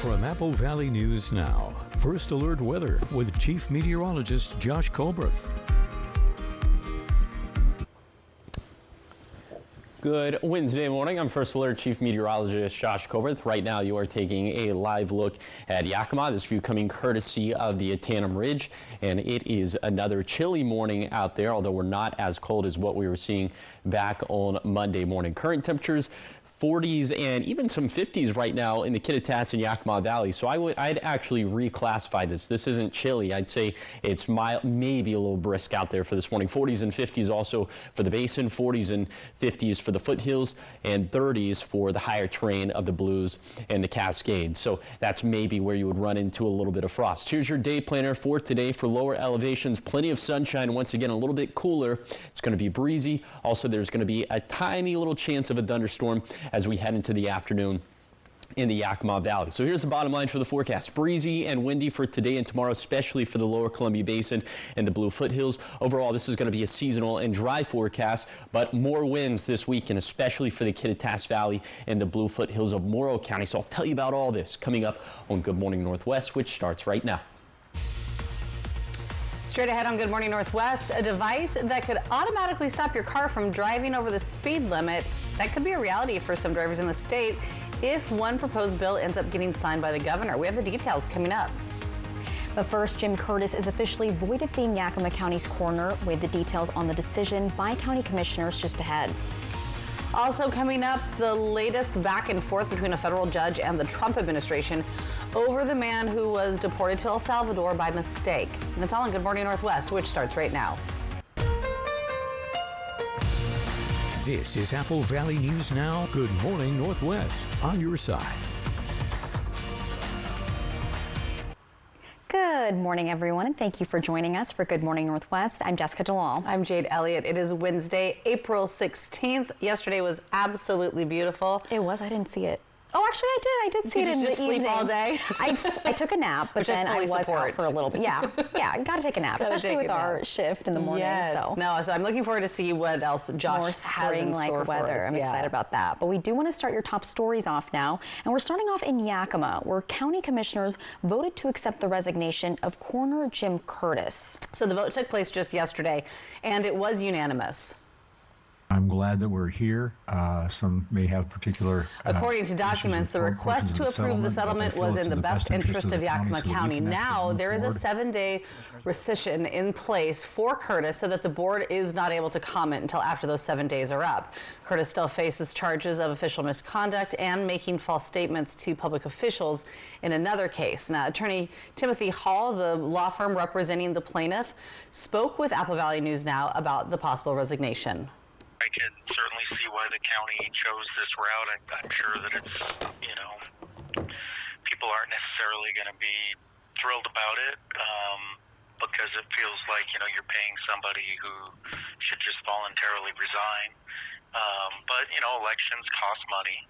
From Apple Valley News Now, First Alert Weather with Chief Meteorologist Josh Colbreth. Good Wednesday morning. I'm First Alert Chief Meteorologist Josh Colbreth. Right now you are taking a live look at Yakima. This view coming courtesy of the Tanum Ridge, and it is another chilly morning out there, although we're not as cold as what we were seeing back on Monday morning. Current temperatures 40s and even some 50s right now in the Kittitas and Yakima Valley. So I'd actually reclassify this. This isn't chilly. I'd say it's mild, maybe a little brisk out there for this morning. 40s and 50s also for the basin, 40s and 50s for the foothills, and 30s for the higher terrain of the Blues and the Cascades. So that's maybe where you would run into a little bit of frost. Here's your day planner for today for lower elevations. Plenty of sunshine. Once again, a little bit cooler. It's going to be breezy. Also, there's going to be a tiny little chance of a thunderstorm as we head into the afternoon in the Yakima Valley. So here's the bottom line for the forecast. Breezy and windy for today and tomorrow, especially for the lower Columbia Basin and the Blue Foothills. Overall, this is going to be a seasonal and dry forecast, but more winds this weekend, especially for the Kittitas Valley and the Blue Foothills of Morrow County. So I'll tell you about all this coming up on Good Morning Northwest, which starts right now. Straight ahead on Good Morning Northwest, a device that could automatically stop your car from driving over the speed limit. That could be a reality for some drivers in the state if one proposed bill ends up getting signed by the governor. We have the details coming up. But first, Jim Curtis is officially voided being Yakima County's coroner, with the details on the decision by county commissioners just ahead. Also coming up, the latest back and forth between a federal judge and the Trump administration over the man who was deported to El Salvador by mistake. And it's all on Good Morning Northwest, which starts right now. This is Apple Valley News Now. Good Morning Northwest, on your side. Good morning, everyone, and thank you for joining us for Good Morning Northwest. I'm Jessica Jalal. I'm Jade Elliott. It is Wednesday, April 16th. Yesterday was absolutely beautiful. It was. I didn't see it. Oh, actually, I did. I did see it in the evening. Did you sleep all day? I took a nap, but then I was out for a little bit. Yeah, got to take a nap, especially with our shift in the morning. Yes. So I'm looking forward to see what else Josh has in store for us. Weather. I'm excited about that. But we do want to start your top stories off now, and we're starting off in Yakima, where county commissioners voted to accept the resignation of Coroner Jim Curtis. So the vote took place just yesterday, and it was unanimous. I'm glad that we're here. Some may have particular... According to documents, the request to approve the settlement was in the best interest of Yakima County. Now, there is a 7-day rescission in place for Curtis so that the board is not able to comment until after those 7 days are up. Curtis still faces charges of official misconduct and making false statements to public officials in another case. Now, attorney Timothy Hall, the law firm representing the plaintiff, spoke with Apple Valley News Now about the possible resignation. I can certainly see why the county chose this route. I'm sure that it's, people aren't necessarily going to be thrilled about it because it feels like, you're paying somebody who should just voluntarily resign. But, elections cost money.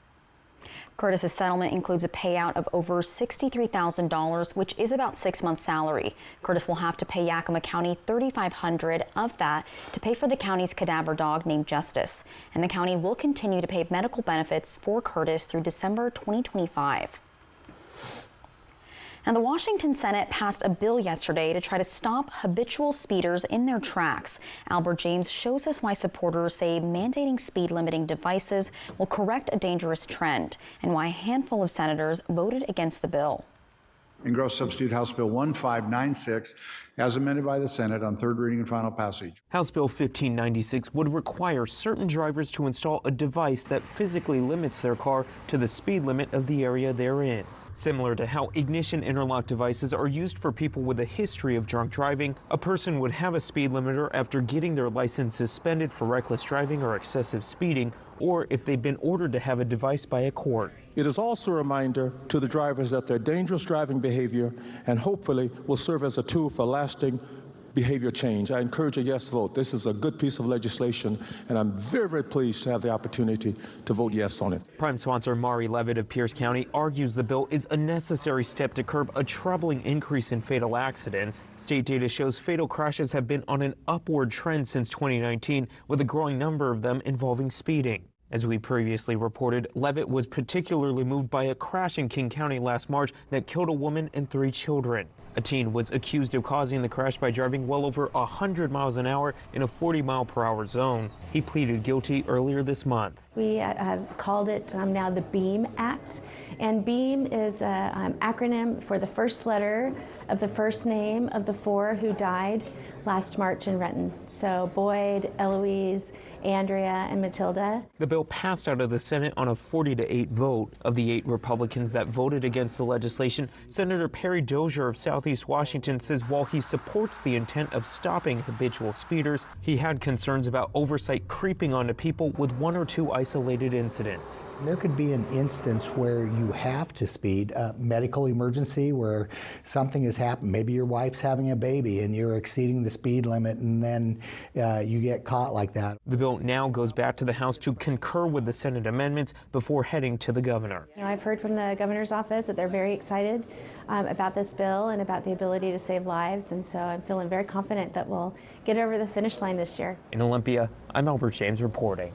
Curtis's settlement includes a payout of over $63,000, which is about 6 months' salary. Curtis will have to pay Yakima County $3,500 of that to pay for the county's cadaver dog named Justice. And the county will continue to pay medical benefits for Curtis through December 2025. Now, the Washington Senate passed a bill yesterday to try to stop habitual speeders in their tracks. Albert James shows us why supporters say mandating speed limiting devices will correct a dangerous trend, and why a handful of senators voted against the bill. Engrossed substitute House Bill 1596 as amended by the Senate on third reading and final passage. House Bill 1596 would require certain drivers to install a device that physically limits their car to the speed limit of the area they're in. Similar to how ignition interlock devices are used for people with a history of drunk driving, a person would have a speed limiter after getting their license suspended for reckless driving or excessive speeding, or if they've been ordered to have a device by a court. It is also a reminder to the drivers that their dangerous driving behavior and hopefully will serve as a tool for lasting behavior change. I encourage a yes vote. This is a good piece of legislation, and I'm very, very pleased to have the opportunity to vote yes on it. Prime sponsor Mari Levitt of Pierce County argues the bill is a necessary step to curb a troubling increase in fatal accidents. State data shows fatal crashes have been on an upward trend since 2019, with a growing number of them involving speeding. As we previously reported, Levitt was particularly moved by a crash in King County last March that killed a woman and 3 children. A teen was accused of causing the crash by driving well over 100 miles an hour in a 40-mile-per-hour zone. He pleaded guilty earlier this month. We have called it now the BEAM Act, and BEAM is an acronym for the first letter of the first name of the 4 who died last March in Renton. So Boyd, Eloise, Andrea, and Matilda. The bill passed out of the Senate on a 40-8 vote. Of the 8 Republicans that voted against the legislation, Senator Perry Dozier of Southeast Washington says while he supports the intent of stopping habitual speeders, he had concerns about oversight creeping onto people with 1 or 2 isolated incidents. There could be an instance where you have to speed, a medical emergency where something has happened. Maybe your wife's having a baby and you're exceeding the speed limit, and then you get caught like that. The bill now goes back to the House to concur with the Senate amendments before heading to the governor. I've heard from the governor's office that they're very excited about this bill and about the ability to save lives, and so I'm feeling very confident that we'll get over the finish line this year. In Olympia, I'm Albert James reporting.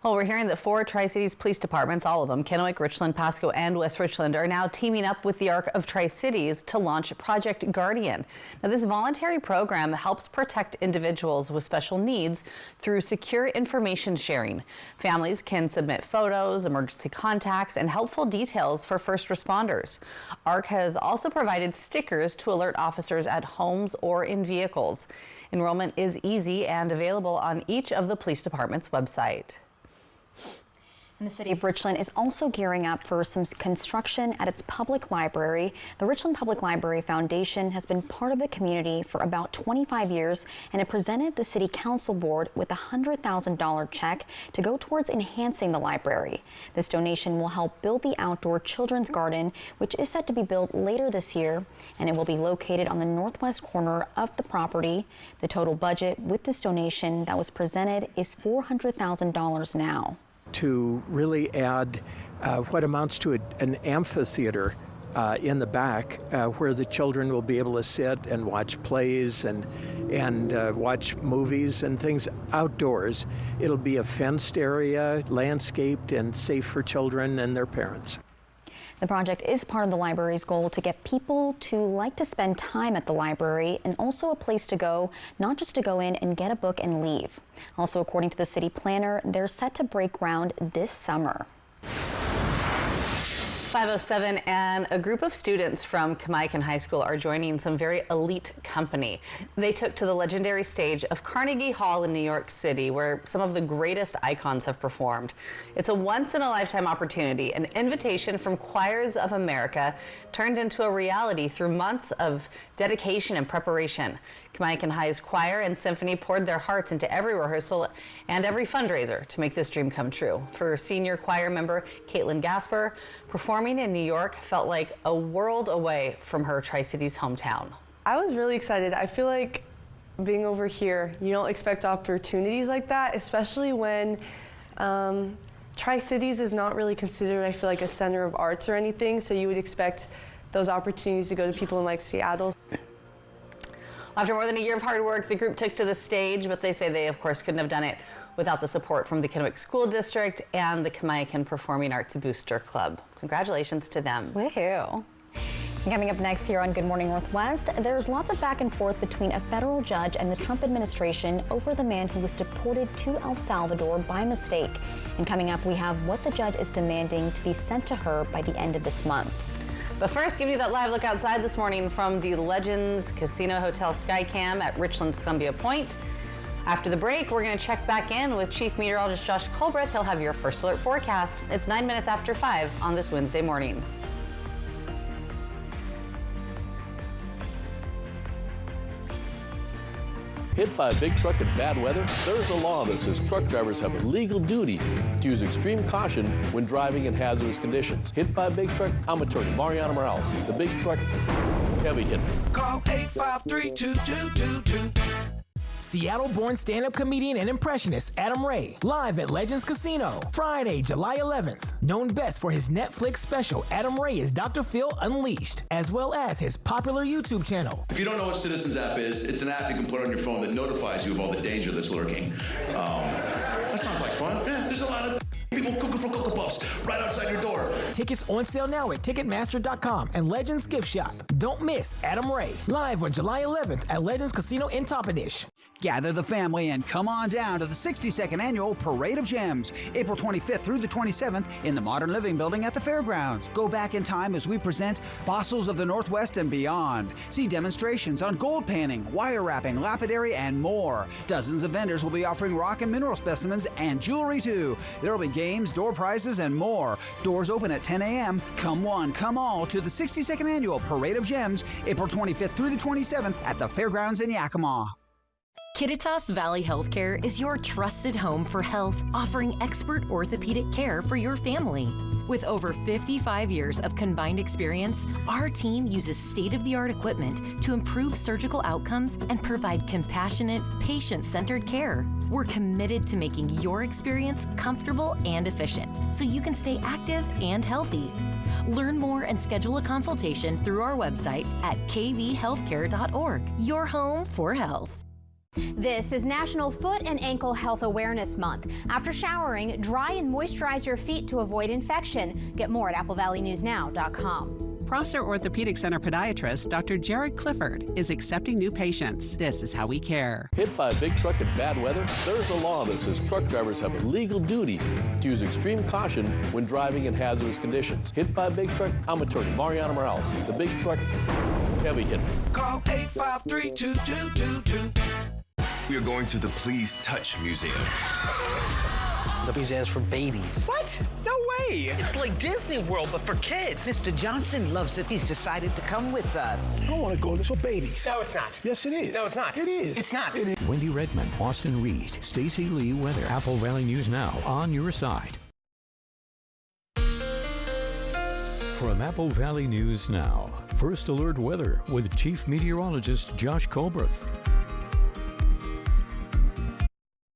Well, we're hearing that 4 Tri-Cities police departments, all of them, Kennewick, Richland, Pasco, and West Richland, are now teaming up with the Arc of Tri-Cities to launch Project Guardian. Now, this voluntary program helps protect individuals with special needs through secure information sharing. Families can submit photos, emergency contacts, and helpful details for first responders. Arc has also provided stickers to alert officers at homes or in vehicles. Enrollment is easy and available on each of the police department's website. And the city of Richland is also gearing up for some construction at its public library. The Richland Public Library Foundation has been part of the community for about 25 years, and it presented the City Council Board with a $100,000 check to go towards enhancing the library. This donation will help build the outdoor children's garden, which is set to be built later this year, and it will be located on the northwest corner of the property. The total budget with this donation that was presented is $400,000 now. To really add what amounts to an amphitheater in the back where the children will be able to sit and watch plays and watch movies and things outdoors. It'll be a fenced area, landscaped and safe for children and their parents. The project is part of the library's goal to get people to like to spend time at the library, and also a place to go, not just to go in and get a book and leave. Also, according to the city planner, they're set to break ground this summer. 5:07, and a group of students from Kamiakin High School are joining some very elite company. They took to the legendary stage of Carnegie Hall in New York City, where some of the greatest icons have performed. It's a once-in-a-lifetime opportunity, an invitation from Choirs of America turned into a reality through months of dedication and preparation. Kamiakin High's choir and symphony poured their hearts into every rehearsal and every fundraiser to make this dream come true. For senior choir member Caitlin Gasper, performing in New York felt like a world away from her Tri-Cities hometown. I was really excited. I feel like being over here, you don't expect opportunities like that, especially when Tri-Cities is not really considered, I feel like, a center of arts or anything, so you would expect those opportunities to go to people in like Seattle. After more than a year of hard work, the group took to the stage, but they say they, of course, couldn't have done it without the support from the Kennewick School District and the Kamiakin Performing Arts Booster Club. Congratulations to them. Woohoo! Coming up next here on Good Morning Northwest, there's lots of back and forth between a federal judge and the Trump administration over the man who was deported to El Salvador by mistake. And coming up, we have what the judge is demanding to be sent to her by the end of this month. But first, giving you that live look outside this morning from the Legends Casino Hotel Skycam at Richland's Columbia Point. After the break, we're going to check back in with Chief Meteorologist Josh Colbreth. He'll have your first alert forecast. It's 9 minutes after 5 on this Wednesday morning. Hit by a big truck in bad weather? There's a law that says truck drivers have a legal duty to use extreme caution when driving in hazardous conditions. Hit by a big truck? I'm attorney Mariano Morales, the big truck heavy hitter. Call 853-2222. Seattle-born stand-up comedian and impressionist Adam Ray, live at Legends Casino, Friday, July 11th. Known best for his Netflix special, Adam Ray is Dr. Phil Unleashed, as well as his popular YouTube channel. If you don't know what Citizens App is, it's an app you can put on your phone that notifies you of all the danger that's lurking. That's not fun. Yeah, there's a lot of people cooking for Cocoa Puffs right outside your door. Tickets on sale now at Ticketmaster.com and Legends Gift Shop. Don't miss Adam Ray, live on July 11th at Legends Casino in Toppenish. Gather the family and come on down to the 62nd Annual Parade of Gems, April 25th through the 27th in the Modern Living Building at the Fairgrounds. Go back in time as we present fossils of the Northwest and beyond. See demonstrations on gold panning, wire wrapping, lapidary, and more. Dozens of vendors will be offering rock and mineral specimens and jewelry too. There will be games, door prizes, and more. Doors open at 10 a.m. Come one, come all to the 62nd Annual Parade of Gems, April 25th through the 27th at the Fairgrounds in Yakima. Kittitas Valley Healthcare is your trusted home for health, offering expert orthopedic care for your family. With over 55 years of combined experience, our team uses state-of-the-art equipment to improve surgical outcomes and provide compassionate, patient-centered care. We're committed to making your experience comfortable and efficient, so you can stay active and healthy. Learn more and schedule a consultation through our website at kvhealthcare.org. Your home for health. This is National Foot and Ankle Health Awareness Month. After showering, dry and moisturize your feet to avoid infection. Get more at AppleValleyNewsNow.com. Prosser Orthopedic Center podiatrist Dr. Jared Clifford is accepting new patients. This is how we care. Hit by a big truck in bad weather? There's a law that says truck drivers have a legal duty to use extreme caution when driving in hazardous conditions. Hit by a big truck? I'm attorney Mariano Morales, the big truck heavy hitter. Call 853-2222. We are going to the Please Touch Museum. The museum's for babies. What? No way! It's like Disney World, but for kids. Mr. Johnson loves it. He's decided to come with us. I don't want to go. It's for babies. No, it's not. Yes, it is. No, it's not. It is. It's not. It is. Wendy Redmond, Austin Reed, Stacey Lee Weather, Apple Valley News Now, on your side. From Apple Valley News Now, First Alert Weather with Chief Meteorologist Josh Colberth.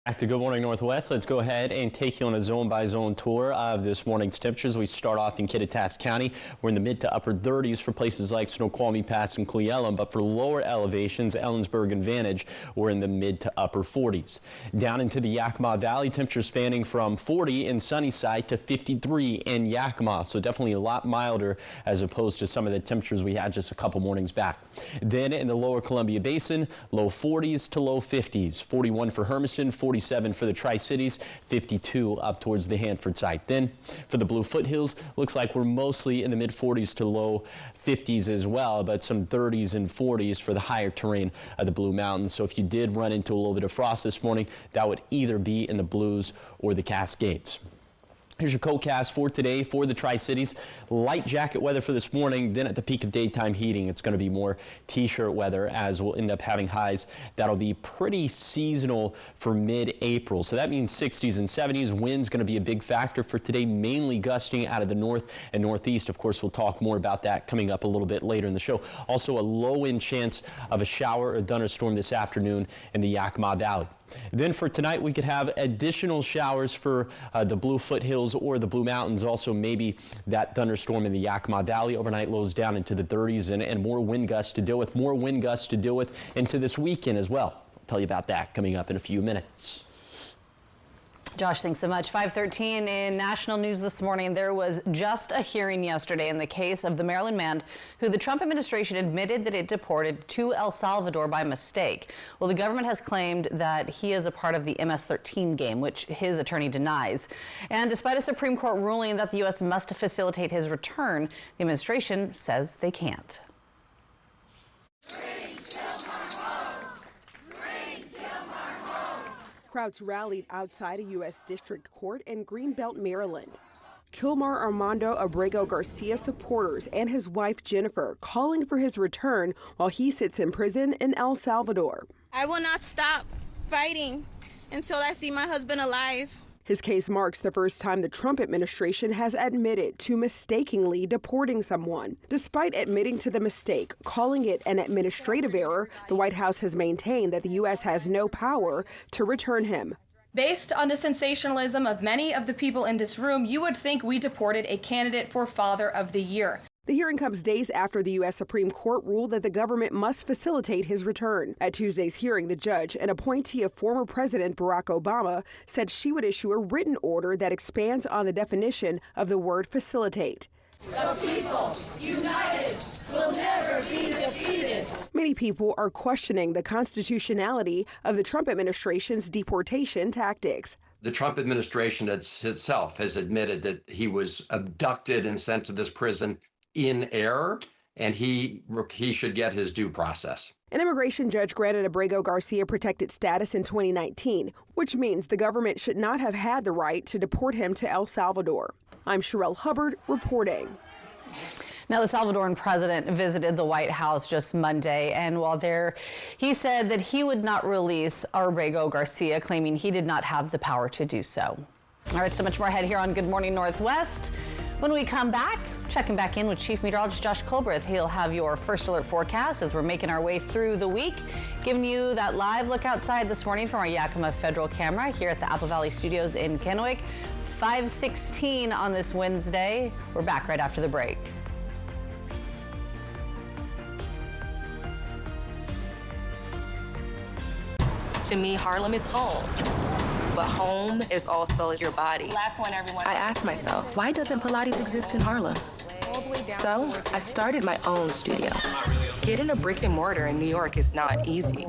Back to Good Morning Northwest. Let's go ahead and take you on a zone-by-zone tour of this morning's temperatures. We start off in Kittitas County. We're in the mid to upper 30s for places like Snoqualmie Pass and Cle Elum, but for lower elevations, Ellensburg and Vantage, we're in the mid to upper 40s. Down into the Yakima Valley, temperatures spanning from 40 in Sunnyside to 53 in Yakima, so definitely a lot milder as opposed to some of the temperatures we had just a couple mornings back. Then in the lower Columbia Basin, low 40s to low 50s, 41 for Hermiston, 47 for the Tri-Cities, 52 up towards the Hanford site. Then for the Blue Foothills, looks like we're mostly in the mid 40s to low 50s as well, but some 30s and 40s for the higher terrain of the Blue Mountains. So if you did run into a little bit of frost this morning, that would either be in the Blues or the Cascades. Here's your CoCast for today for the Tri-Cities. Light jacket weather for this morning. Then at the peak of daytime heating, it's going to be more t-shirt weather as we'll end up having highs that'll be pretty seasonal for mid-April. So that means 60s and 70s. Wind's going to be a big factor for today, mainly gusting out of the north and northeast. Of course, we'll talk more about that coming up a little bit later in the show. Also, a low-end chance of a shower or thunderstorm this afternoon in the Yakima Valley. Then for tonight, we could have additional showers for the Blue Foothills or the Blue Mountains. Also, maybe that thunderstorm in the Yakima Valley. Overnight lows down into the 30s and more wind gusts to deal with. More wind gusts to deal with into this weekend as well. I'll tell you about that coming up in a few minutes. Josh, thanks so much. 5:13 in national news this morning. There was just a hearing yesterday in the case of the Maryland man who the Trump administration admitted that it deported to El Salvador by mistake. Well, the government has claimed that he is a part of the MS-13 game, which his attorney denies. And despite a Supreme Court ruling that the U.S. must facilitate his return, the administration says they can't. Crowds rallied outside a U.S. District Court in Greenbelt, Maryland. Kilmar Armando Abrego Garcia supporters and his wife Jennifer calling for his return while he sits in prison in El Salvador. I will not stop fighting until I see my husband alive. His case marks the first time the Trump administration has admitted to mistakenly deporting someone. Despite admitting to the mistake, calling it an administrative error, the White House has maintained that the U.S. has no power to return him. Based on the sensationalism of many of the people in this room, you would think we deported a candidate for Father of the Year. The hearing comes days after the U.S. Supreme Court ruled that the government must facilitate his return. At Tuesday's hearing, the judge, an appointee of former President Barack Obama, said she would issue a written order that expands on the definition of the word facilitate. The people, united, will never be defeated. Many people are questioning the constitutionality of the Trump administration's deportation tactics. The Trump administration itself has admitted that he was abducted and sent to this prison in error, and he should get his due process. An immigration judge granted Abrego Garcia protected status in 2019, which means the government should not have had the right to deport him to El Salvador. I'm Sherelle Hubbard reporting. Now, the Salvadoran president visited the White House just Monday, and while there, he said that he would not release Abrego Garcia, claiming he did not have the power to do so. All right, so much more ahead here on Good Morning Northwest. When we come back, checking back in with Chief Meteorologist Josh Colbreth. He'll have your first alert forecast as we're making our way through the week, giving you that live look outside this morning from our Yakima Federal camera here at the Apple Valley Studios in Kennewick. 5:16 on this Wednesday. We're back right after the break. To me, Harlem is home. But home is also your body. Last one, everyone. I asked myself, why doesn't Pilates exist in Harlem? So I started my own studio. Getting a brick and mortar in New York is not easy.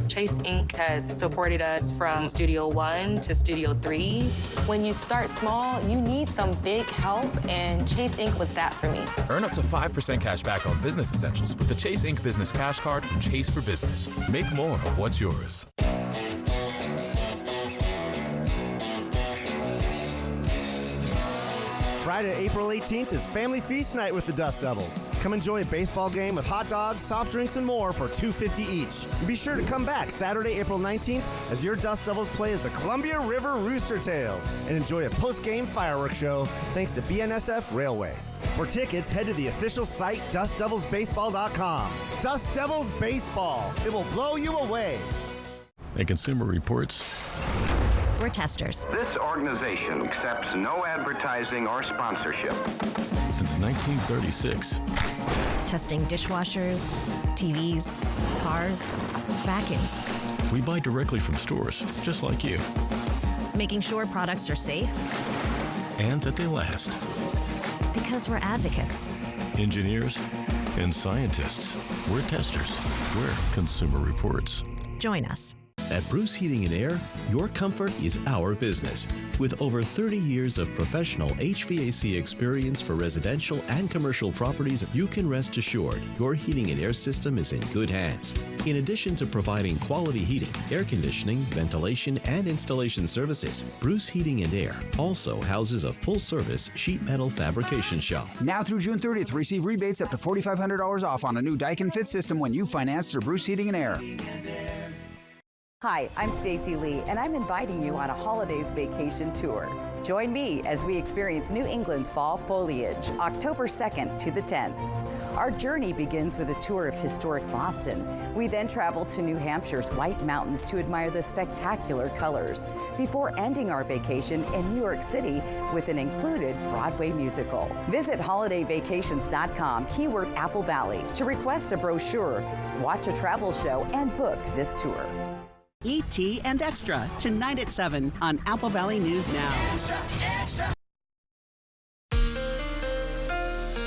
Chase Inc. has supported us from Studio 1 to Studio 3. When you start small, you need some big help, and Chase Inc. was that for me. Earn up to 5% cash back on business essentials with the Chase Inc. Business Cash Card from Chase for Business. Make more of what's yours. Friday, April 18th is Family Feast Night with the Dust Devils. Come enjoy a baseball game with hot dogs, soft drinks, and more for $2.50 each. And be sure to come back Saturday, April 19th as your Dust Devils play as the Columbia River Rooster Tails and enjoy a post-game fireworks show thanks to BNSF Railway. For tickets, head to the official site, DustDevilsBaseball.com. Dust Devils Baseball. It will blow you away. And Consumer Reports. We're testers. This organization accepts no advertising or sponsorship. Since 1936. Testing dishwashers, TVs, cars, vacuums. We buy directly from stores, just like you. Making sure products are safe. And that they last. Because we're advocates. Engineers and scientists. We're testers. We're Consumer Reports. Join us. At Bruce Heating and Air, your comfort is our business. With over 30 years of professional HVAC experience for residential and commercial properties, you can rest assured your heating and air system is in good hands. In addition to providing quality heating, air conditioning, ventilation, and installation services, Bruce Heating and Air also houses a full-service sheet metal fabrication shop. Now through June 30th, receive rebates up to $4,500 off on a new Daikin Fit system when you finance through Bruce Heating and Air. Hi, I'm Stacy Lee, and I'm inviting you on a holidays vacation tour. Join me as we experience New England's fall foliage, October 2nd to the 10th. Our journey begins with a tour of historic Boston. We then travel to New Hampshire's White Mountains to admire the spectacular colors, before ending our vacation in New York City with an included Broadway musical. Visit holidayvacations.com, keyword Apple Valley, to request a brochure, watch a travel show, and book this tour. E.T. and Extra, tonight at 7 on Apple Valley News Now. Extra, extra.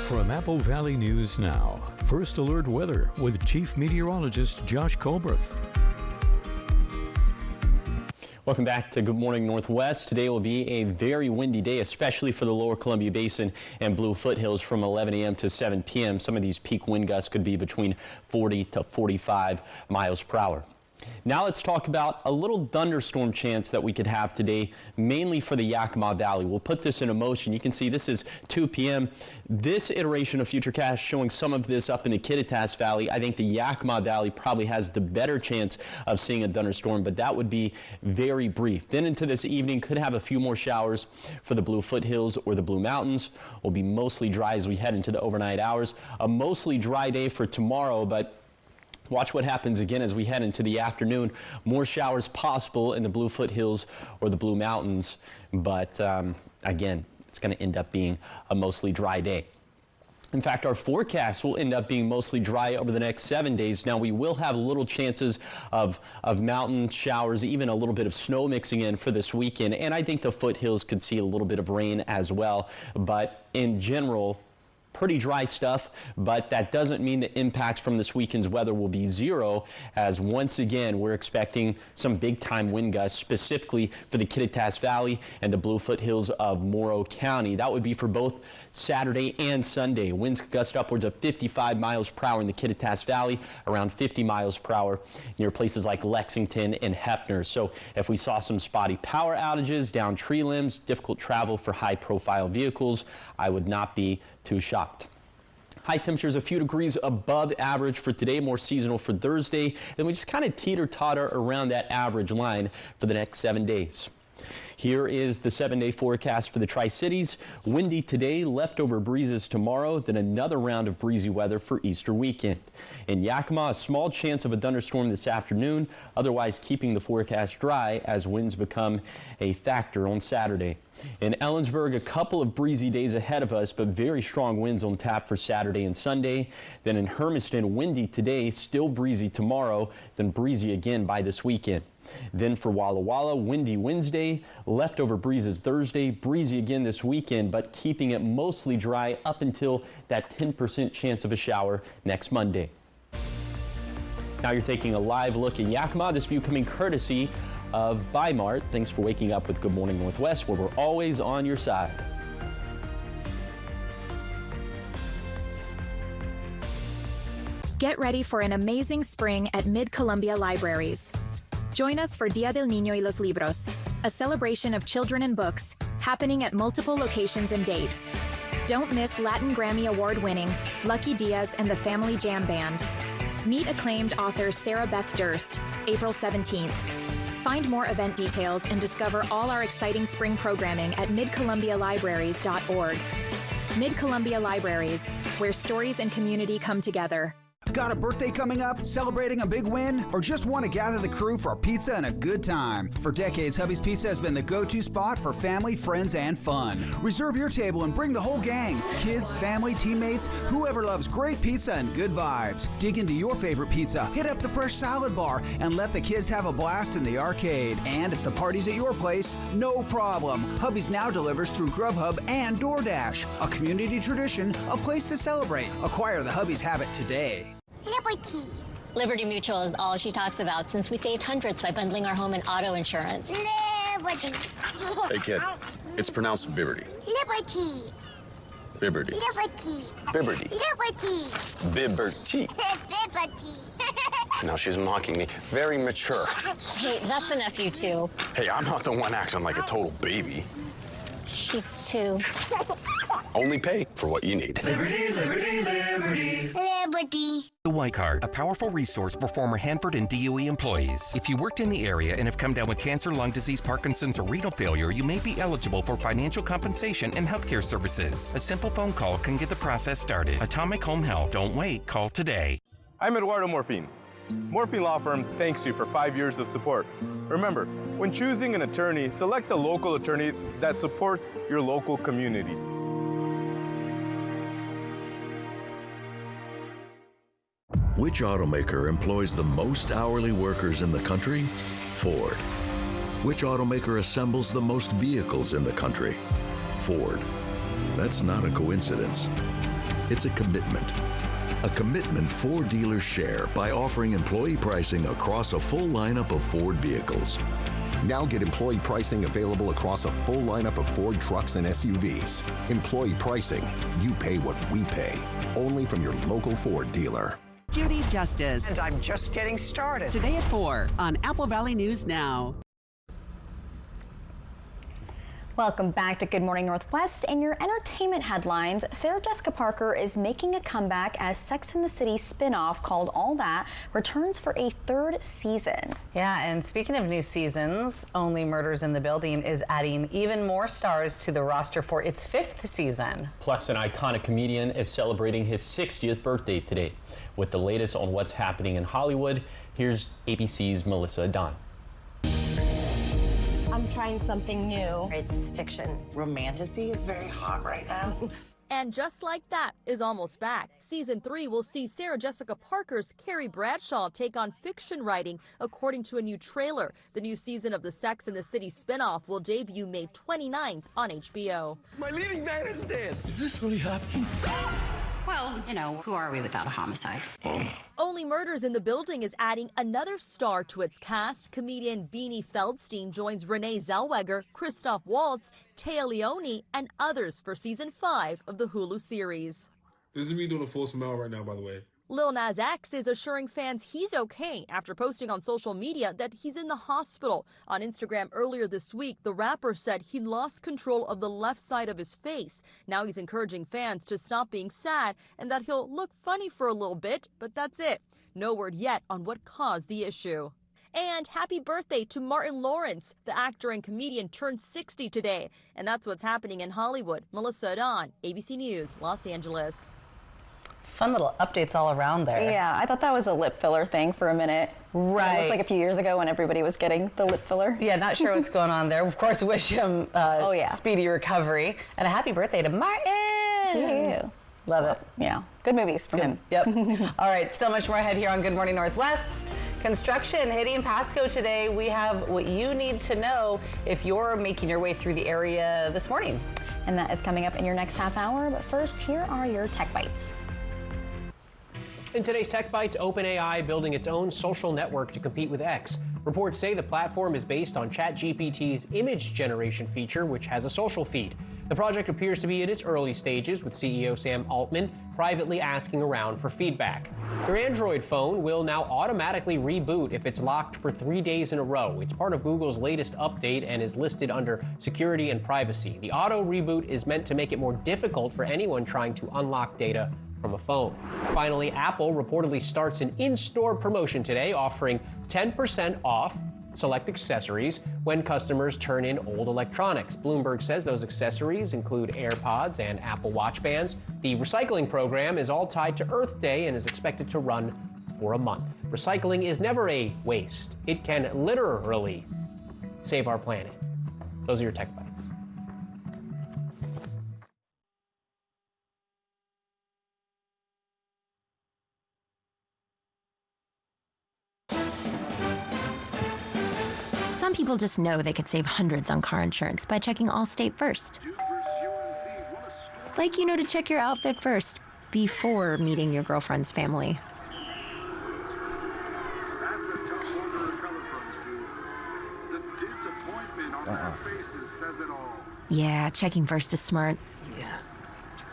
From Apple Valley News Now, First Alert Weather with Chief Meteorologist Josh Colbreth. Welcome back to Good Morning Northwest. Today will be a very windy day, especially for the lower Columbia Basin and Blue Foothills from 11 a.m. to 7 p.m. Some of these peak wind gusts could be between 40 to 45 miles per hour. Now let's talk about a little thunderstorm chance that we could have today, mainly for the Yakima Valley. We'll put this into motion. You can see this is 2 p.m. This iteration of Futurecast showing some of this up in the Kittitas Valley. I think the Yakima Valley probably has the better chance of seeing a thunderstorm, but that would be very brief. Then into this evening, could have a few more showers for the Blue Foothills or the Blue Mountains. Will be mostly dry as we head into the overnight hours. A mostly dry day for tomorrow, but watch what happens again as we head into the afternoon. More showers possible in the Blue Foothills or the Blue Mountains, but again, it's going to end up being a mostly dry day. In fact, our forecast will end up being mostly dry over the next 7 days. Now, we will have little chances of mountain showers, even a little bit of snow mixing in for this weekend. And I think the foothills could see a little bit of rain as well. But in general, pretty dry stuff, but that doesn't mean the impacts from this weekend's weather will be zero, as once again we're expecting some big time wind gusts specifically for the Kittitas Valley and the Blue Foothills of Morrow County. That would be for both Saturday and Sunday. Winds gust upwards of 55 miles per hour in the Kittitas Valley, around 50 miles per hour near places like Lexington and Heppner. So if we saw some spotty power outages, down tree limbs, difficult travel for high profile vehicles, I would not be too shocked. High temperatures a few degrees above average for today, more seasonal for Thursday. Then we just kind of teeter-totter around that average line for the next 7 days. Here is the 7-day forecast for the Tri-Cities. Windy today, leftover breezes tomorrow, then another round of breezy weather for Easter weekend. In Yakima, a small chance of a thunderstorm this afternoon, otherwise keeping the forecast dry as winds become a factor on Saturday. In Ellensburg, a couple of breezy days ahead of us, but very strong winds on tap for Saturday and Sunday. Then in Hermiston, windy today, still breezy tomorrow, then breezy again by this weekend. Then for Walla Walla, windy Wednesday, leftover breezes Thursday, breezy again this weekend, but keeping it mostly dry up until that 10% chance of a shower next Monday. Now you're taking a live look at Yakima. This view coming courtesy of Bi-Mart. Thanks for waking up with Good Morning Northwest, where we're always on your side. Get ready for an amazing spring at Mid-Columbia Libraries. Join us for Dia del Niño y los Libros, a celebration of children and books happening at multiple locations and dates. Don't miss Latin Grammy Award-winning Lucky Diaz and the Family Jam Band. Meet acclaimed author Sarah Beth Durst, April 17th. Find more event details and discover all our exciting spring programming at midcolumbialibraries.org. Mid-Columbia Libraries, where stories and community come together. Got a birthday coming up, celebrating a big win, or just want to gather the crew for a pizza and a good time? For decades, Hubby's Pizza has been the go-to spot for family, friends, and fun. Reserve your table and bring the whole gang. Kids, family, teammates, whoever loves great pizza and good vibes. Dig into your favorite pizza, hit up the fresh salad bar, and let the kids have a blast in the arcade. And if the party's at your place, no problem. Hubby's now delivers through Grubhub and DoorDash. A community tradition, a place to celebrate. Acquire the Hubby's habit today. Liberty. Liberty Mutual is all she talks about since we saved hundreds by bundling our home and auto insurance. Liberty. Hey, kid. It's pronounced Bibberty. Liberty. Bibberty. Liberty. Bibberty. Liberty. Bibberty. Liberty. Now she's mocking me. Very mature. Hey, that's enough, you two. Hey, I'm not the one acting like a total baby. She's two. Only pay for what you need. Liberty, liberty, liberty. Liberty. The White Card, a powerful resource for former Hanford and DOE employees. If you worked in the area and have come down with cancer, lung disease, Parkinson's, or renal failure, you may be eligible for financial compensation and healthcare services. A simple phone call can get the process started. Atomic Home Health. Don't wait. Call today. I'm Eduardo Morfin. Morfin Law Firm thanks you for 5 years of support. Remember, when choosing an attorney, select a local attorney that supports your local community. Which automaker employs the most hourly workers in the country? Ford. Which automaker assembles the most vehicles in the country? Ford. That's not a coincidence. It's a commitment. A commitment Ford dealers share by offering employee pricing across a full lineup of Ford vehicles. Now get employee pricing available across a full lineup of Ford trucks and SUVs. Employee pricing. You pay what we pay. Only from your local Ford dealer. Judy Justice. And I'm just getting started. Today at 4 on Apple Valley News Now. Welcome back to Good Morning Northwest. In your entertainment headlines, Sarah Jessica Parker is making a comeback as Sex and the City spinoff called All That returns for a 3rd season. Yeah, and speaking of new seasons, Only Murders in the Building is adding even more stars to the roster for its 5th season. Plus, an iconic comedian is celebrating his 60th birthday today. With the latest on what's happening in Hollywood, here's ABC's Melissa Dunn. I'm trying something new. It's fiction. Romantasy is very hot right now. And just like that is almost back. Season 3 will see Sarah Jessica Parker's Carrie Bradshaw take on fiction writing, according to a new trailer. The new season of the Sex and the City spinoff will debut May 29th on HBO. My leading man is dead. Is this really happening? Well, you know, who are we without a homicide? Only Murders in the Building is adding another star to its cast. Comedian Beanie Feldstein joins Renee Zellweger, Christoph Waltz, Téa Leoni, and others for season 5 of the Hulu series. This is me doing a full smile right now, by the way. Lil Nas X is assuring fans he's okay after posting on social media that he's in the hospital. On Instagram earlier this week, the rapper said he'd lost control of the left side of his face. Now he's encouraging fans to stop being sad and that he'll look funny for a little bit, but that's it. No word yet on what caused the issue. And happy birthday to Martin Lawrence. The actor and comedian turned 60 today. And that's what's happening in Hollywood. Melissa Adon, ABC News, Los Angeles. Fun little updates all around there. Yeah, I thought that was a lip filler thing for a minute. Right. It was like a few years ago when everybody was getting the lip filler. Yeah, not sure what's going on there. Of course, wish him speedy recovery. And a happy birthday to Martin. Yeah. Love it. Yeah, good movies from him. Yep. All right, still much more ahead here on Good Morning Northwest. Construction hitting Pasco today. We have what you need to know if you're making your way through the area this morning. And that is coming up in your next half hour. But first, here are your Tech Bites. In today's Tech Bites, OpenAI building its own social network to compete with X. Reports say the platform is based on ChatGPT's image generation feature, which has a social feed. The project appears to be in its early stages, with CEO Sam Altman privately asking around for feedback. Your Android phone will now automatically reboot if it's locked for 3 days in a row. It's part of Google's latest update and is listed under security and privacy. The auto reboot is meant to make it more difficult for anyone trying to unlock data from a phone. Finally, Apple reportedly starts an in-store promotion today, offering 10% off select accessories when customers turn in old electronics. Bloomberg says those accessories include AirPods and Apple Watch bands. The recycling program is all tied to Earth Day and is expected to run for a month. Recycling is never a waste. It can literally save our planet. Those are your Tech Bites. Some people just know they could save hundreds on car insurance by checking Allstate first. Like you know to check your outfit first before meeting your girlfriend's family. That's a tough one to recover from, Stu. The disappointment on their faces says it all. Yeah, checking first is smart. Yeah.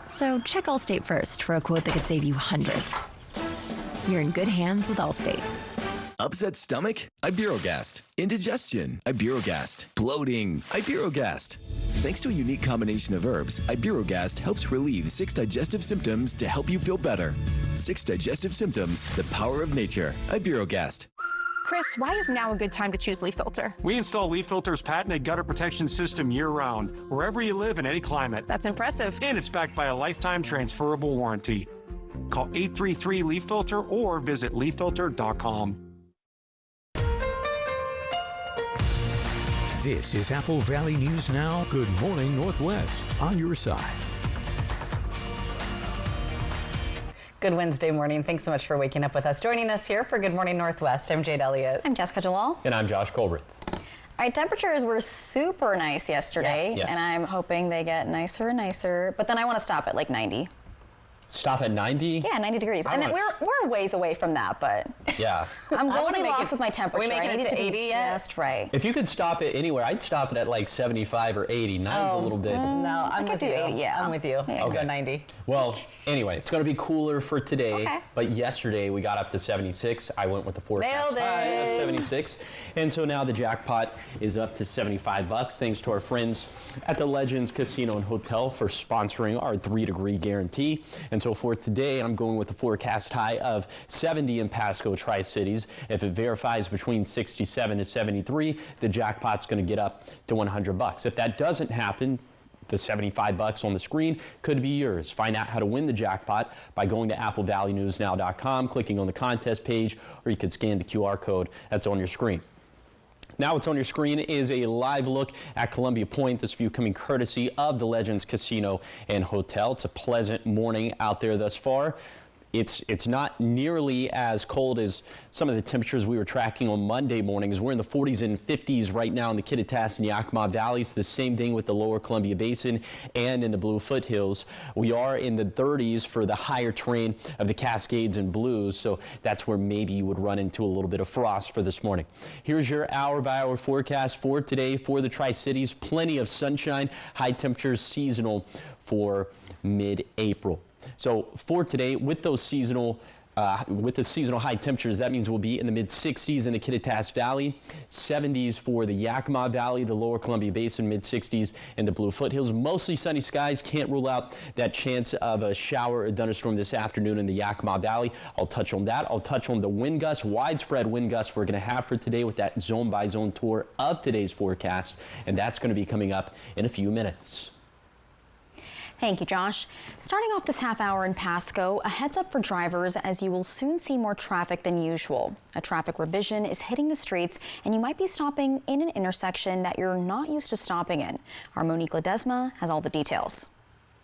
So check Allstate first for a quote that could save you hundreds. You're in good hands with Allstate. Upset stomach? Iberogast. Indigestion? Iberogast. Bloating? Iberogast. Thanks to a unique combination of herbs, Iberogast helps relieve 6 digestive symptoms to help you feel better. 6 digestive symptoms, the power of nature. Iberogast. Chris, why is now a good time to choose Leaf Filter? We install Leaf Filter's patented gutter protection system year-round, wherever you live in any climate. That's impressive. And it's backed by a lifetime transferable warranty. Call 833-LEAF-FILTER or visit leaffilter.com. This is Apple Valley News Now. Good morning, Northwest. On your side. Good Wednesday morning. Thanks so much for waking up with us. Joining us here for Good Morning Northwest, I'm Jade Elliott. I'm Jessica Jalal. And I'm Josh Colbert. All right, temperatures were super nice yesterday, Yes. and I'm hoping they get nicer and nicer, but then I want to stop at like 90. Stop at 90? Yeah, 90 degrees. And then we're ways away from that, but Yeah. I'm I wanna going make off it- with my temperature. Are we making I it need to be 80 yet? just right. If you could stop it anywhere, I'd stop it at like 75 or 80. 90's a little bit. No, I'm could with do you. 80, yeah. I'm with you. Yeah. I'll go 90. Well, anyway, it's going to be cooler for today. Okay. But yesterday we got up to 76. I went with the forecast Nailed high of it. 76. And so now the jackpot is up to $75 thanks to our friends at the Legends Casino and Hotel for sponsoring our 3-degree guarantee. And so for today, I'm going with the forecast high of 70 in Pasco Tri-Cities. If it verifies between 67 to 73, the jackpot's going to get up to $100. If that doesn't happen, the $75 on the screen could be yours. Find out how to win the jackpot by going to applevalleyNewsNow.com, clicking on the contest page, or you could scan the QR code that's on your screen. Now what's on your screen is a live look at Columbia Point. This view coming courtesy of the Legends Casino and Hotel. It's a pleasant morning out there thus far. It's not nearly as cold as some of the temperatures we were tracking on Monday mornings. We're in the 40s and 50s right now in the Kittitas and Yakima Valleys. The same thing with the lower Columbia Basin and in the Blue Foothills. We are in the 30s for the higher terrain of the Cascades and Blues, so that's where maybe you would run into a little bit of frost for this morning. Here's your hour-by-hour forecast for today for the Tri-Cities. Plenty of sunshine, high temperatures seasonal for mid-April. So for today, with those seasonal, with the seasonal high temperatures, that means we'll be in the mid-60s in the Kittitas Valley, 70s for the Yakima Valley, the lower Columbia Basin, mid-60s in the Blue Foothills. Mostly sunny skies. Can't rule out that chance of a shower or thunderstorm this afternoon in the Yakima Valley. I'll touch on that. I'll touch on the wind gusts, widespread wind gusts we're going to have for today with that zone-by-zone tour of today's forecast, and that's going to be coming up in a few minutes. Thank you, Josh. Starting off this half hour in Pasco, a heads up for drivers as you will soon see more traffic than usual. A traffic revision is hitting the streets and you might be stopping in an intersection that you're not used to stopping in. Our Monique Ledesma has all the details.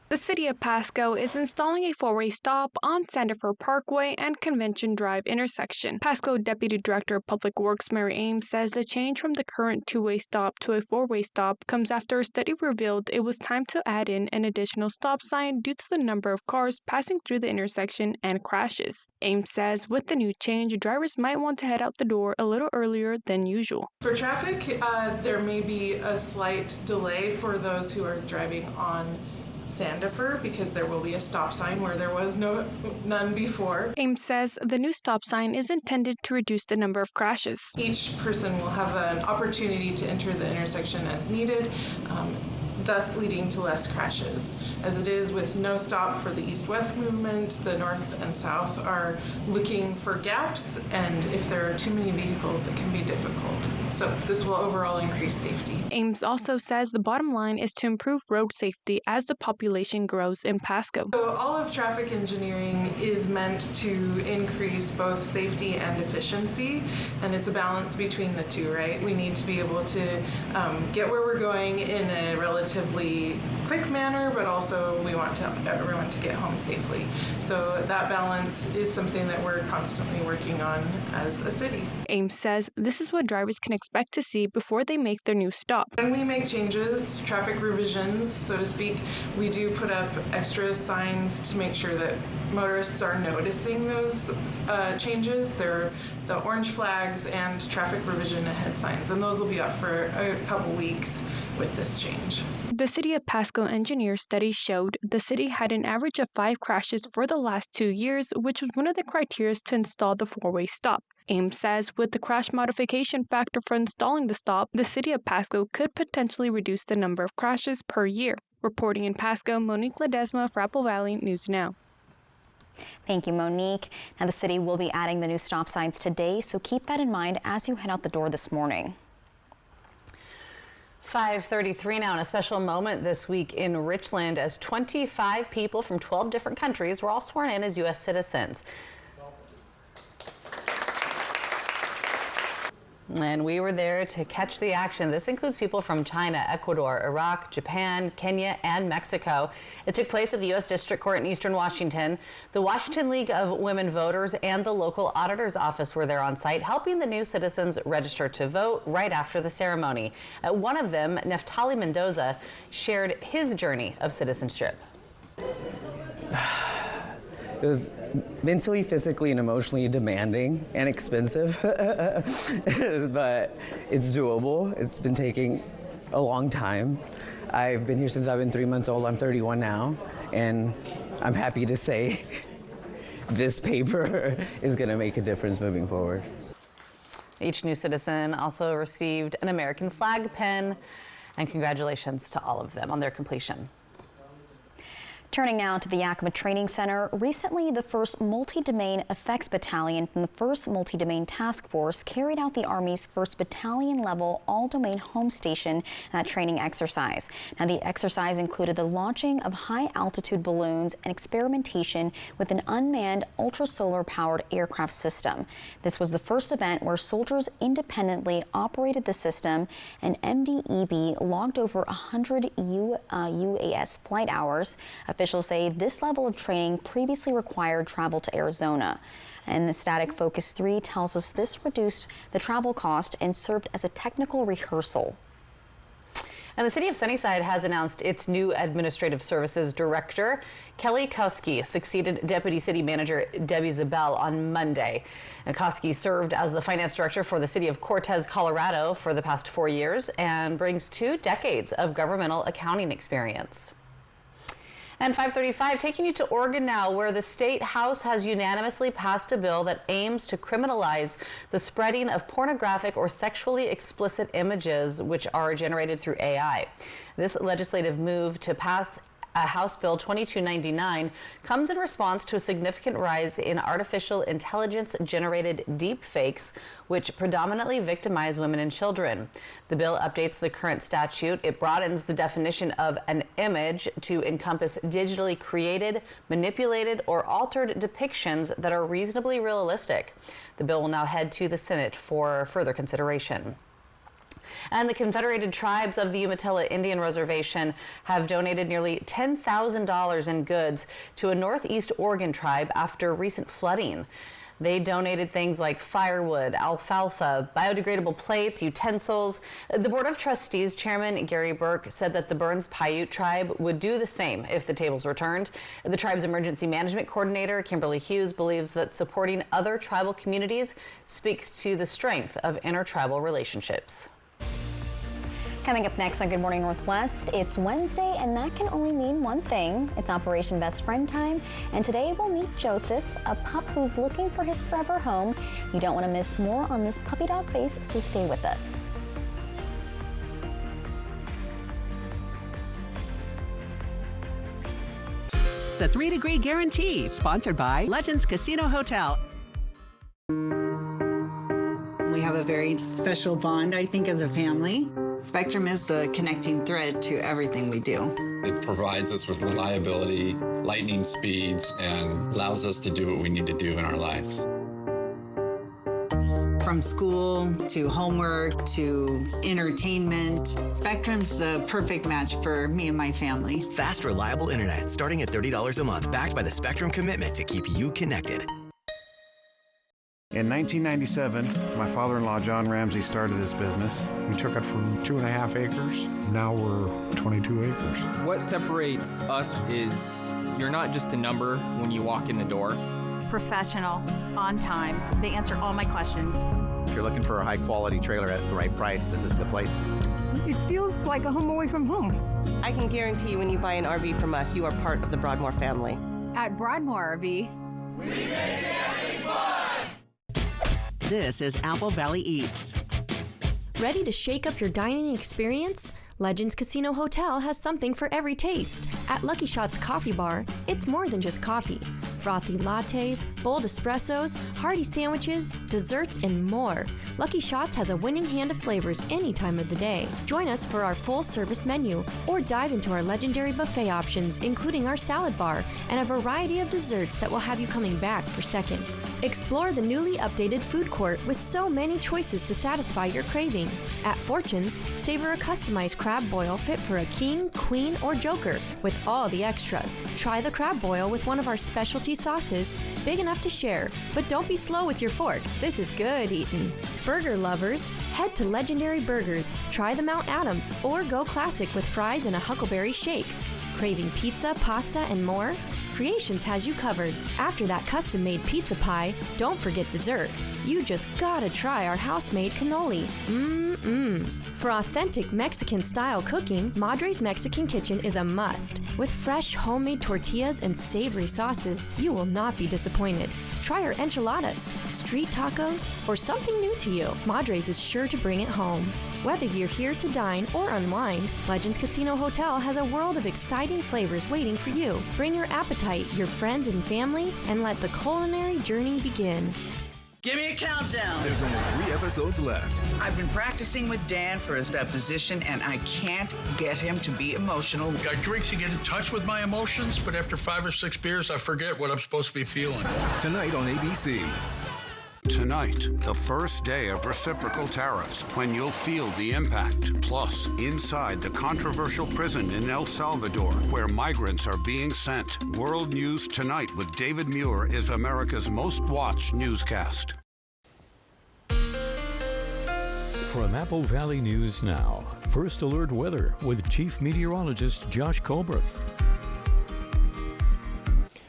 The city of Pasco is installing a four-way stop on Sandifer Parkway and Convention Drive intersection. Pasco Deputy Director of Public Works Mary Ames says the change from the current two-way stop to a four-way stop comes after a study revealed it was time to add in an additional stop sign due to the number of cars passing through the intersection and crashes. Ames says with the new change, drivers might want to head out the door a little earlier than usual. For traffic, there may be a slight delay for those who are driving on Sandifer because there will be a stop sign where there was none before. Ames says the new stop sign is intended to reduce the number of crashes. Each person will have an opportunity to enter the intersection as needed, thus leading to less crashes. As it is with no stop for the east-west movement, the north and south are looking for gaps, and if there are too many vehicles, it can be difficult. So this will overall increase safety. Ames also says the bottom line is to improve road safety as the population grows in Pasco. So all of traffic engineering is meant to increase both safety and efficiency, and it's a balance between the two, right? We need to be able to get where we're going in a relatively quick manner, but also we want everyone to get home safely. So that balance is something that we're constantly working on as a city. Ames says this is what drivers can expect to see before they make their new stop. When we make changes, traffic revisions, so to speak, we do put up extra signs to make sure that motorists are noticing those changes. They're the orange flags and traffic revision ahead signs, and those will be up for a couple weeks with this change. The City of Pasco engineer study showed the city had an average of 5 crashes for the last 2 years, which was one of the criteria to install the four-way stop. Ames says with the crash modification factor for installing the stop, the City of Pasco could potentially reduce the number of crashes per year. Reporting in Pasco, Monique Ledesma for Apple Valley News Now. Thank you, Monique. Now the city will be adding the new stop signs today, so keep that in mind as you head out the door this morning. 5:33 now, and a special moment this week in Richland as 25 people from 12 different countries were all sworn in as U.S. citizens. And we were there to catch the action. This includes people from China, Ecuador, Iraq, Japan, Kenya, and Mexico. It took place at the U.S. District Court in Eastern Washington. The Washington League of Women Voters and the local auditor's office were there on site, helping the new citizens register to vote right after the ceremony. One of them, Neftali Mendoza, shared his journey of citizenship. It was mentally, physically, and emotionally demanding and expensive, but it's doable. It's been taking a long time. I've been here since I've been 3 months old. I'm 31 now, and I'm happy to say this paper is going to make a difference moving forward. Each new citizen also received an American flag pin, and congratulations to all of them on their completion. Turning now to the Yakima Training Center, recently the 1st Multi-Domain Effects Battalion from the 1st Multi-Domain Task Force carried out the Army's 1st Battalion-level all-domain home station training exercise. Now, the exercise included the launching of high-altitude balloons and experimentation with an unmanned ultra-solar-powered aircraft system. This was the first event where soldiers independently operated the system, and MDEB logged over 100 UAS flight hours. Officials say this level of training previously required travel to Arizona. And the Static Focus 3 tells us this reduced the travel cost and served as a technical rehearsal. And the city of Sunnyside has announced its new administrative services director. Kelly Koski succeeded Deputy City Manager Debbie Zabel on Monday. And Koski served as the finance director for the city of Cortez, Colorado for the past 4 years and brings 2 decades of governmental accounting experience. And 5:35, taking you to Oregon now, where the state house has unanimously passed a bill that aims to criminalize the spreading of pornographic or sexually explicit images which are generated through AI. This legislative move to pass House Bill 2299 comes in response to a significant rise in artificial intelligence-generated deepfakes, which predominantly victimize women and children. The bill updates the current statute. It broadens the definition of an image to encompass digitally created, manipulated, or altered depictions that are reasonably realistic. The bill will now head to the Senate for further consideration. And the Confederated Tribes of the Umatilla Indian Reservation have donated nearly $10,000 in goods to a Northeast Oregon tribe after recent flooding. They donated things like firewood, alfalfa, biodegradable plates, utensils. The Board of Trustees Chairman Gary Burke said that the Burns Paiute tribe would do the same if the tables returned. The tribe's emergency management coordinator, Kimberly Hughes, believes that supporting other tribal communities speaks to the strength of intertribal relationships. Coming up next on Good Morning Northwest, it's Wednesday, and that can only mean one thing. It's Operation Best Friend time, and today we'll meet Joseph, a pup who's looking for his forever home. You don't want to miss more on this puppy dog face, so stay with us. The 3-Degree Guarantee, sponsored by Legends Casino Hotel. We have a very special bond, I think, as a family. Spectrum is the connecting thread to everything we do. It provides us with reliability, lightning speeds, and allows us to do what we need to do in our lives. From school to homework to entertainment, Spectrum's the perfect match for me and my family. Fast, reliable internet starting at $30 a month, backed by the Spectrum commitment to keep you connected. In 1997, my father-in-law, John Ramsey, started this business. We took it from 2.5 acres. Now we're 22 acres. What separates us is you're not just a number when you walk in the door. Professional, on time. They answer all my questions. If you're looking for a high-quality trailer at the right price, this is the place. It feels like a home away from home. I can guarantee when you buy an RV from us, you are part of the Broadmoor family. At Broadmoor RV, we make camping fun! This is Apple Valley Eats. Ready to shake up your dining experience? Legends Casino Hotel has something for every taste. At Lucky Shots Coffee Bar, it's more than just coffee. Frothy lattes, bold espressos, hearty sandwiches, desserts, and more. Lucky Shots has a winning hand of flavors any time of the day. Join us for our full-service menu, or dive into our legendary buffet options, including our salad bar and a variety of desserts that will have you coming back for seconds. Explore the newly updated food court with so many choices to satisfy your craving. At Fortune's, savor a customized crab boil fit for a king, queen, or joker with all the extras. Try the crab boil with one of our specialty sauces, big enough to share, but don't be slow with your fork. This is good eating. Burger lovers, head to Legendary Burgers. Try the Mount Adams or go classic with fries and a Huckleberry shake. Craving pizza, pasta, and more? Creations has you covered. After that custom-made pizza pie, don't forget dessert. You just gotta try our house-made cannoli. For authentic Mexican-style cooking, Madre's Mexican Kitchen is a must. With fresh homemade tortillas and savory sauces, you will not be disappointed. Try our enchiladas, street tacos, or something new to you. Madre's is sure to bring it home. Whether you're here to dine or unwind, Legends Casino Hotel has a world of exciting flavors waiting for you. Bring your appetite, your friends and family, and let the culinary journey begin. Give me a countdown. There's only 3 episodes left. I've been practicing with Dan for his deposition, and I can't get him to be emotional. I drink to get in touch with my emotions, but after 5 or 6 beers, I forget what I'm supposed to be feeling. Tonight on ABC. Tonight, the first day of reciprocal tariffs, when you'll feel the impact. Plus, inside the controversial prison in El Salvador, where migrants are being sent. World News Tonight with David Muir is America's most watched newscast. From Apple Valley News Now, First Alert Weather with Chief Meteorologist Josh Colbreth.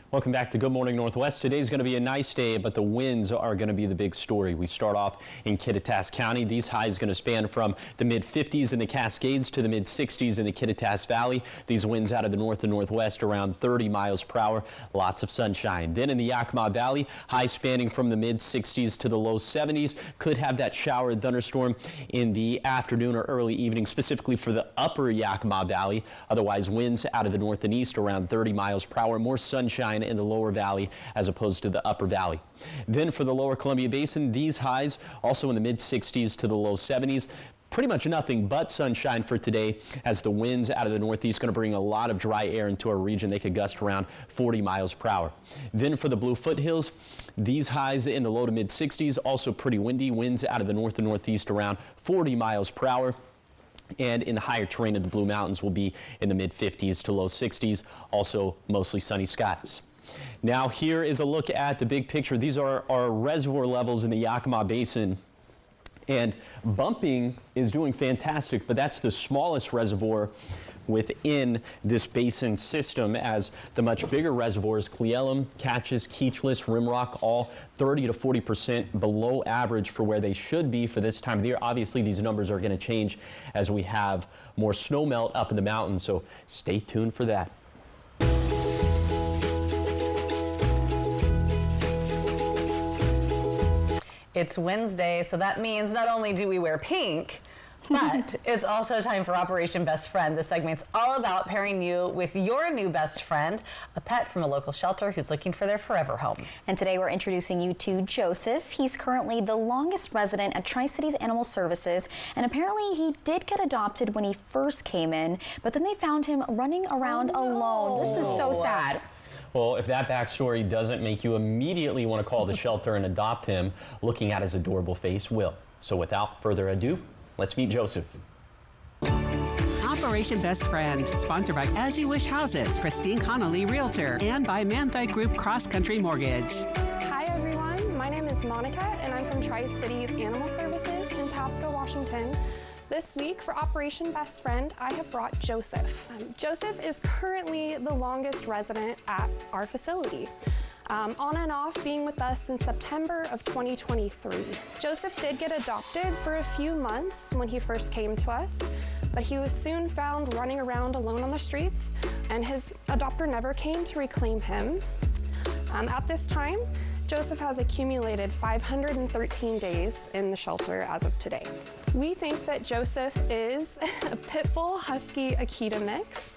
Welcome back to Good Morning Northwest. Today's going to be a nice day, but the winds are going to be the big story. We start off in Kittitas County. These highs going to span from the mid-50s in the Cascades to the mid-60s in the Kittitas Valley. These winds out of the north and northwest around 30 miles per hour. Lots of sunshine. Then in the Yakima Valley, highs spanning from the mid-60s to the low 70s. Could have that shower and thunderstorm in the afternoon or early evening, specifically for the upper Yakima Valley. Otherwise, winds out of the north and east around 30 miles per hour. More sunshine in the lower valley as opposed to the upper valley. Then for the lower Columbia Basin, these highs also in the mid-60s to the low 70s. Pretty much nothing but sunshine for today, as the winds out of the northeast going to bring a lot of dry air into our region. They could gust around 40 miles per hour. Then for the Blue Foothills, these highs in the low to mid-60s, also pretty windy. Winds out of the north and northeast around 40 miles per hour. And in the higher terrain of the Blue Mountains will be in the mid-50s to low 60s, also mostly sunny skies. Now here is a look at the big picture. These are our reservoir levels in the Yakima Basin. And bumping is doing fantastic, but that's the smallest reservoir within this basin system, as the much bigger reservoirs, Cle Elum, Catches, Keechless, Rimrock, all 30 to 40% below average for where they should be for this time of the year. Obviously, these numbers are going to change as we have more snow melt up in the mountains, so stay tuned for that. It's Wednesday, so that means not only do we wear pink, but it's also time for Operation Best Friend. This segment's all about pairing you with your new best friend, a pet from a local shelter who's looking for their forever home. And today we're introducing you to Joseph. He's currently the longest resident at Tri-Cities Animal Services, and apparently he did get adopted when he first came in, but then they found him running around alone. This is so sad. Well, if that backstory doesn't make you immediately want to call the shelter and adopt him, looking at his adorable face will. So without further ado, let's meet Joseph. Operation Best Friend, sponsored by As You Wish Houses, Christine Connolly Realtor, and by Manthite Group Cross Country Mortgage. Hi everyone, my name is Monica and I'm from Tri-Cities Animal Services in Pasco, Washington. This week for Operation Best Friend, I have brought Joseph. Joseph is currently the longest resident at our facility, on and off being with us since September of 2023. Joseph did get adopted for a few months when he first came to us, but he was soon found running around alone on the streets, and his adopter never came to reclaim him. At this time, Joseph has accumulated 513 days in the shelter as of today. We think that Joseph is a Pit Bull Husky Akita mix,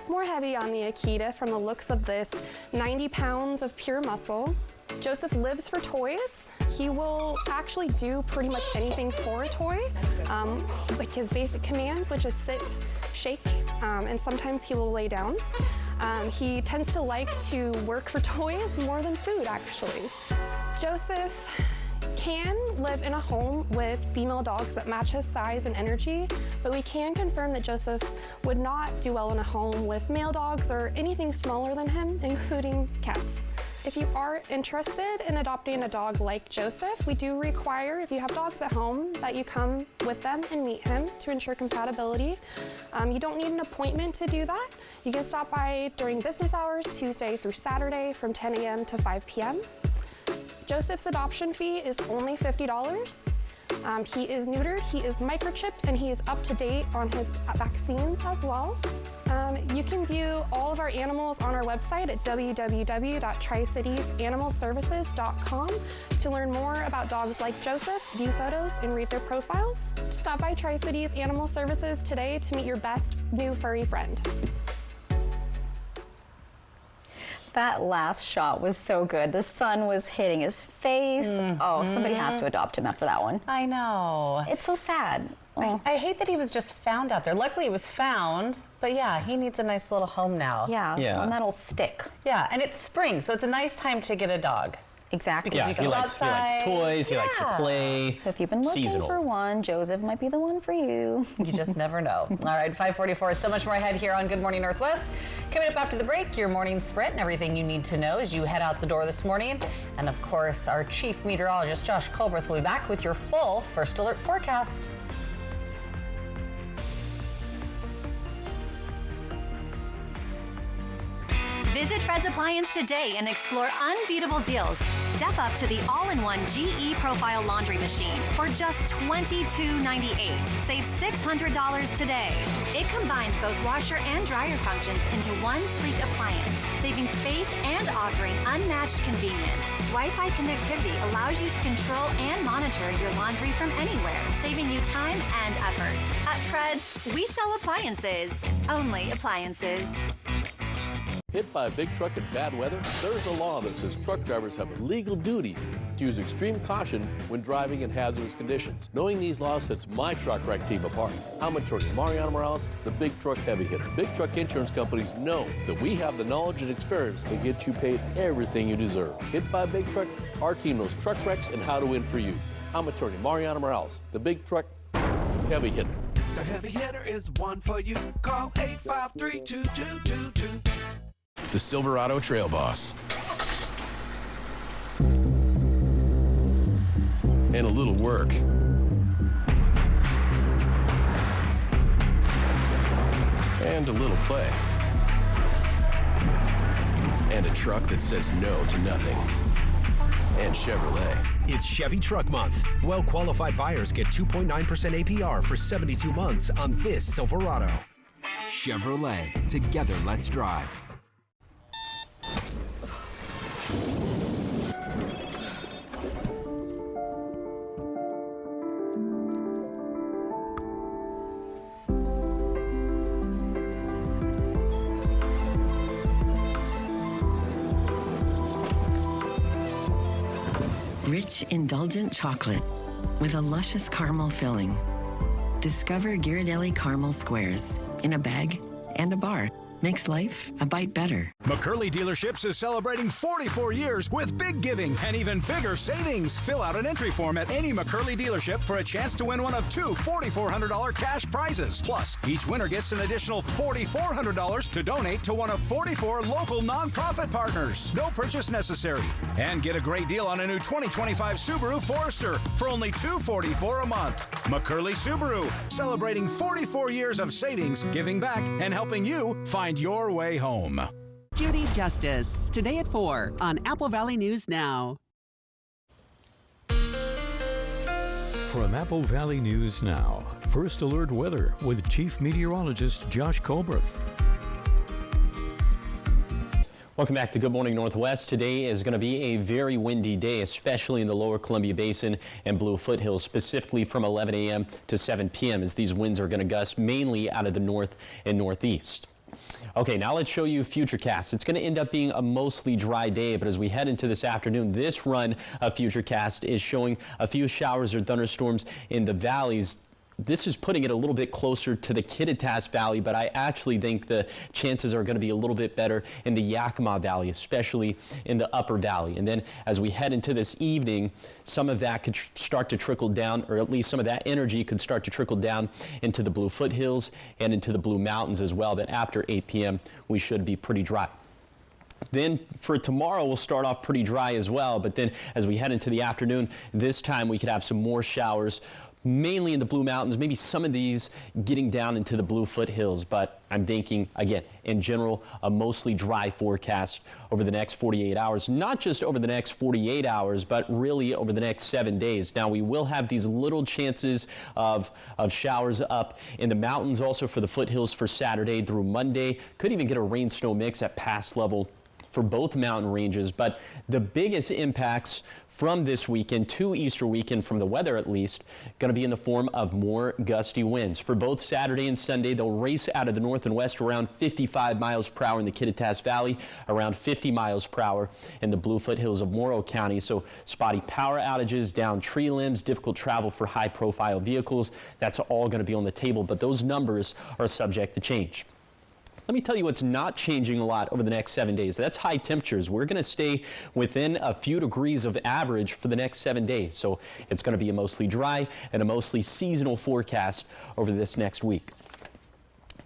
more heavy on the Akita from the looks of this 90 pounds of pure muscle. Joseph lives for toys. He will actually do pretty much anything for a toy, like his basic commands, which is sit, shake, and sometimes he will lay down. He tends to like to work for toys more than food, actually. Joseph can live in a home with female dogs that match his size and energy, but we can confirm that Joseph would not do well in a home with male dogs or anything smaller than him, including cats. If you are interested in adopting a dog like Joseph, we do require, if you have dogs at home, that you come with them and meet him to ensure compatibility. You don't need an appointment to do that. You can stop by during business hours, Tuesday through Saturday from 10 a.m. to 5 p.m. Joseph's adoption fee is only $50. He is neutered, he is microchipped, and he is up to date on his vaccines as well. You can view all of our animals on our website at www.tricitiesanimalservices.com to learn more about dogs like Joseph, view photos, and read their profiles. Stop by Tri-Cities Animal Services today to meet your best new furry friend. That last shot was so good. The sun was hitting his face. Oh, somebody has to adopt him after that one. I know. It's so sad. I hate that he was just found out there. Luckily, he was found, but yeah, he needs a nice little home now. Yeah, and that'll stick. Yeah, and it's spring, so it's a nice time to get a dog. Exactly. Because he likes toys, he likes to play. So if you've been looking for one, Joseph might be the one for you. You just never know. All right, 5:44. Still much more ahead here on Good Morning Northwest. Coming up after the break, your morning sprint and everything you need to know as you head out the door this morning. And of course, our chief meteorologist, Josh Colberth, will be back with your full First Alert forecast. Visit Fred's Appliance today and explore unbeatable deals. Step up to the all-in-one GE Profile laundry machine for just $22.98. Save $600 today. It combines both washer and dryer functions into one sleek appliance, saving space and offering unmatched convenience. Wi-Fi connectivity allows you to control and monitor your laundry from anywhere, saving you time and effort. At Fred's, we sell appliances. Only appliances. Hit by a big truck in bad weather? There's a law that says truck drivers have a legal duty to use extreme caution when driving in hazardous conditions. Knowing these laws sets my truck wreck team apart. I'm attorney Mariano Morales, the big truck heavy hitter. Big truck insurance companies know that we have the knowledge and experience to get you paid everything you deserve. Hit by a big truck, our team knows truck wrecks and how to win for you. I'm attorney Mariano Morales, the big truck heavy hitter. The heavy hitter is the one for you. Call 853-2222. The Silverado Trail Boss. And a little work. And a little play. And a truck that says no to nothing. And Chevrolet. It's Chevy Truck Month. Well-qualified buyers get 2.9% APR for 72 months on this Silverado. Chevrolet. Together, let's drive. Rich, indulgent chocolate with a luscious caramel filling. Discover Ghirardelli Caramel Squares in a bag and a bar. Makes life a bite better. McCurley Dealerships is celebrating 44 years with big giving and even bigger savings. Fill out an entry form at any McCurley dealership for a chance to win one of two $4,400 cash prizes. Plus, each winner gets an additional $4,400 to donate to one of 44 local nonprofit partners. No purchase necessary. And get a great deal on a new 2025 Subaru Forester for only $244 a month. McCurley Subaru, celebrating 44 years of savings, giving back, and helping you find your way home. Judy Justice, today at 4 on Apple Valley News Now. From Apple Valley News Now, First Alert Weather with Chief Meteorologist Josh Colberth. Welcome back to Good Morning Northwest. Today is going to be a very windy day, especially in the lower Columbia Basin and Blue Foothills, specifically from 11 a.m. to 7 p.m. as these winds are going to gust mainly out of the north and northeast. Okay, now let's show you Futurecast. It's going to end up being a mostly dry day, but as we head into this afternoon, this run of Futurecast is showing a few showers or thunderstorms in the valleys. This is putting it a little bit closer to the Kittitas Valley, but I actually think the chances are going to be a little bit better in the Yakima Valley, especially in the upper valley. And then as we head into this evening, some of that could start to trickle down, or at least some of that energy could start to trickle down into the Blue Foothills and into the Blue Mountains as well. But after 8 p.m., we should be pretty dry. Then for tomorrow, we'll start off pretty dry as well. But then as we head into the afternoon, this time we could have some more showers, mainly in the Blue Mountains, maybe some of these getting down into the Blue Foothills. But I'm thinking, again, in general, a mostly dry forecast over the next 48 hours, not just over the next 48 hours, but really over the next 7 days. Now, we will have these little chances of showers up in the mountains, also for the foothills for Saturday through Monday. Could even get a rain-snow mix at pass level for both mountain ranges. But the biggest impacts from this weekend to Easter weekend, from the weather at least, going to be in the form of more gusty winds. For both Saturday and Sunday, they'll race out of the north and west around 55 miles per hour in the Kittitas Valley, around 50 miles per hour in the Blue Foothills of Morrow County. So spotty power outages, down tree limbs, difficult travel for high-profile vehicles. That's all going to be on the table, but those numbers are subject to change. Let me tell you what's not changing a lot over the next 7 days. That's high temperatures. We're going to stay within a few degrees of average for the next 7 days. So it's going to be a mostly dry and a mostly seasonal forecast over this next week.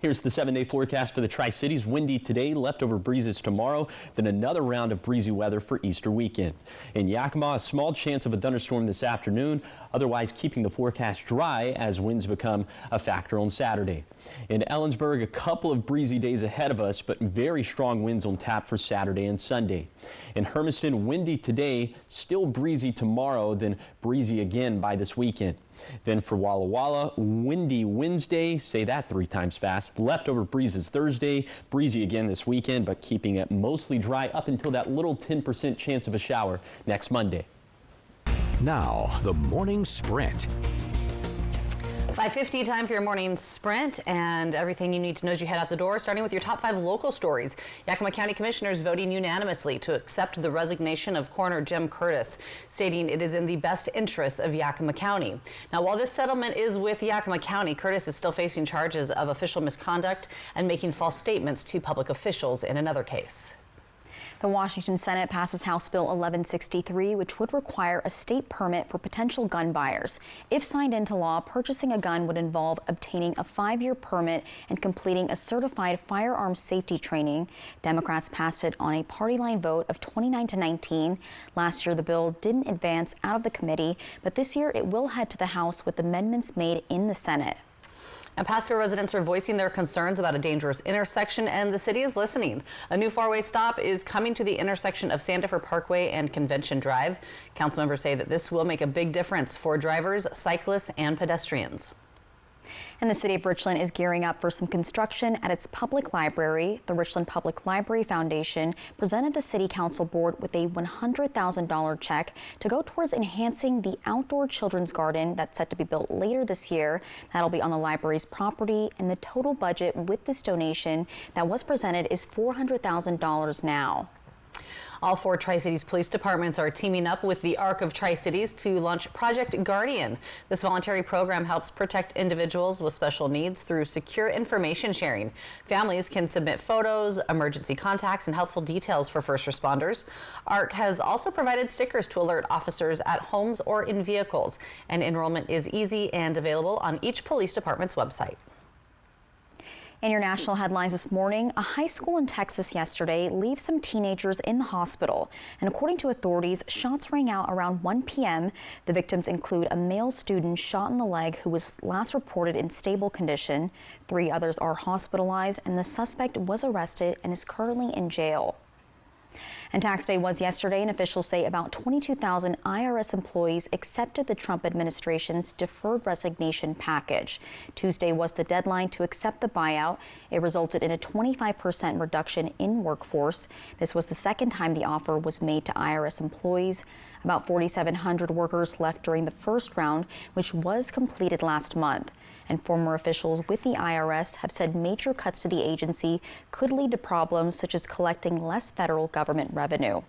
Here's the 7-day forecast for the Tri-Cities. Windy today, leftover breezes tomorrow, then another round of breezy weather for Easter weekend. In Yakima, a small chance of a thunderstorm this afternoon, otherwise keeping the forecast dry as winds become a factor on Saturday. In Ellensburg, a couple of breezy days ahead of us, but very strong winds on tap for Saturday and Sunday. In Hermiston, windy today, still breezy tomorrow, then breezy again by this weekend. Then for Walla Walla, windy Wednesday, say that 3 times fast. Leftover breezes Thursday, breezy again this weekend, but keeping it mostly dry up until that little 10% chance of a shower next Monday. Now, the morning sprint. 5:50, time for your morning sprint and everything you need to know as you head out the door, starting with your top 5 local stories. Yakima County Commissioners voting unanimously to accept the resignation of Coroner Jim Curtis, stating it is in the best interest of Yakima County. Now, while this settlement is with Yakima County, Curtis is still facing charges of official misconduct and making false statements to public officials in another case. The Washington Senate passes House Bill 1163, which would require a state permit for potential gun buyers. If signed into law, purchasing a gun would involve obtaining a 5-year permit and completing a certified firearms safety training. Democrats passed it on a party line vote of 29-19. Last year, the bill didn't advance out of the committee, but this year it will head to the House with amendments made in the Senate. And Pasco residents are voicing their concerns about a dangerous intersection, and the city is listening. A new four-way stop is coming to the intersection of Sandifer Parkway and Convention Drive. Council members say that this will make a big difference for drivers, cyclists, and pedestrians. And the city of Richland is gearing up for some construction at its public library. The Richland Public Library Foundation presented the City Council Board with a $100,000 check to go towards enhancing the outdoor children's garden that's set to be built later this year. That'll be on the library's property, and the total budget with this donation that was presented is $400,000 now. All 4 Tri-Cities police departments are teaming up with the Arc of Tri-Cities to launch Project Guardian. This voluntary program helps protect individuals with special needs through secure information sharing. Families can submit photos, emergency contacts, and helpful details for first responders. Arc has also provided stickers to alert officers at homes or in vehicles, and enrollment is easy and available on each police department's website. In your national headlines this morning, a high school in Texas yesterday leaves some teenagers in the hospital. And according to authorities, shots rang out around 1 p.m. The victims include a male student shot in the leg who was last reported in stable condition. 3 others are hospitalized, and the suspect was arrested and is currently in jail. And tax day was yesterday, and officials say about 22,000 IRS employees accepted the Trump administration's deferred resignation package. Tuesday was the deadline to accept the buyout. It resulted in a 25% reduction in workforce. This was the second time the offer was made to IRS employees. About 4,700 workers left during the first round, which was completed last month. And former officials with the IRS have said major cuts to the agency could lead to problems such as collecting less federal government revenue.